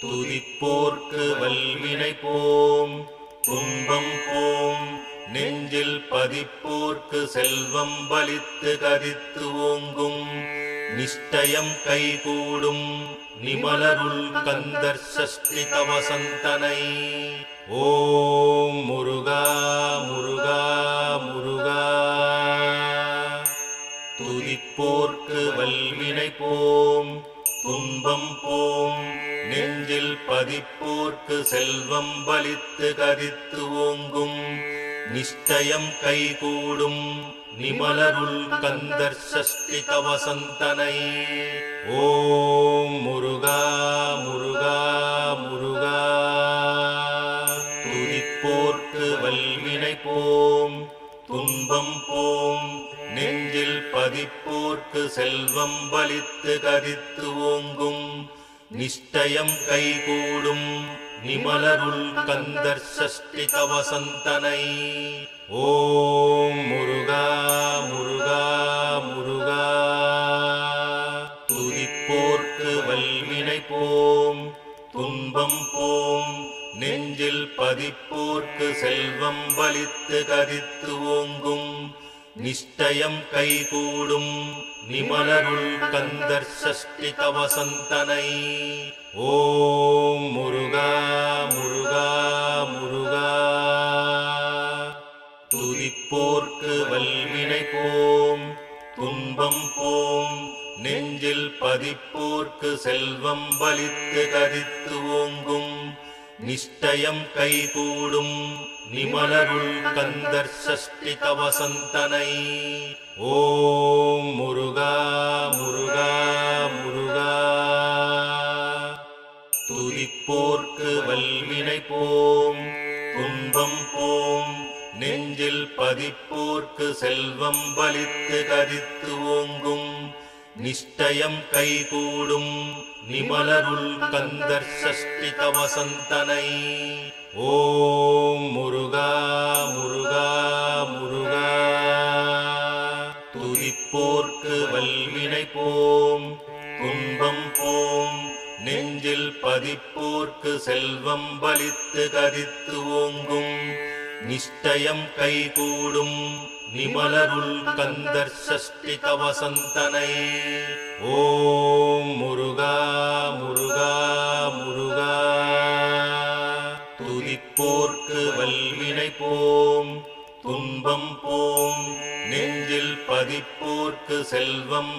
துதிப்போர்க்கு வல்வினை போம் துன்பம் போம் நெஞ்சில் பதிப்போர்க்கு செல்வம் பலித்து கதித்து ஓங்கும் நிஷ்டயம் கைகூடும் நிமலருள் கந்தர் சஷ்டி கவசந்தனை. ஓம் முருகா முருகா முருகா. துதிப்போர்க்கு வல்வினை போம் துன்பம் போம் நெஞ்சில் பதிப்போர்க்கு செல்வம் பலித்து கதித்து ஓங்கும் நிஷ்டயம் கைகூடும் நிமலருள் கந்தர் சஷ்டி கவசந்தனை. ஓம் முருகா முருகா முருகா. துதிப்போர்க்கு வல்வினை போம் துன்பம் போம் நெஞ்சில் பதிப்போர்க்கு செல்வம் பலித்து கதித்து ஓங்கும் நிஷ்டயம் கைகூடும் நிமலருள் கந்தர் சஷ்டி கவசந்தனை. ஓம் முருகா முருகா முருகா. துதிப்போர்க்கு வல்வினை போம் துன்பம் போம் நெஞ்சில் பதிப்போர்க்கு செல்வம் பலித்து கதித்து ஓங்கும் நிஷ்டயம் கைகூடும் நிமலருள் கந்தர் சஷ்டி கவசந்தனை. ஓம் முருகா முருகா முருகா. துதிப்போர்க்கு வல்வினை போம் துன்பம் போம் நெஞ்சில் பதிப்போர்க்கு செல்வம் பலித்து கதித்து ஓங்கும் நிஷ்டயம் கைகூடும் நிமலருள் கந்தர் சஷ்டி கவசந்தனை. ஓம் முருகா முருகா முருகா. துதிப்போர்க்கு வல்வினை போம் துன்பம் போம் நெஞ்சில் பதிப்போர்க்கு செல்வம் பலித்து கதித்து ஓங்கும் நிஷ்டயம் கைகூடும் நிமலருள் கந்தர் சஷ்டி கவசந்தனை. ஓம் முருகா முருகா முருகா. துதிப்போர்க்கு வல்வினை போம் துன்பம் போம் நெஞ்சில் பதிப்போர்க்கு செல்வம் பலித்து கதித்து ஓங்கும் நிஷ்டயம் கைகூடும் நிமலருள் கந்தர் சஷ்டி கவசந்தனை. ஓம் முருகா முருகா முருகா. துதிப்போர்க்கு வல்வினை போம் துன்பம் போம் நெஞ்சில் பதிப்போர்க்கு செல்வம்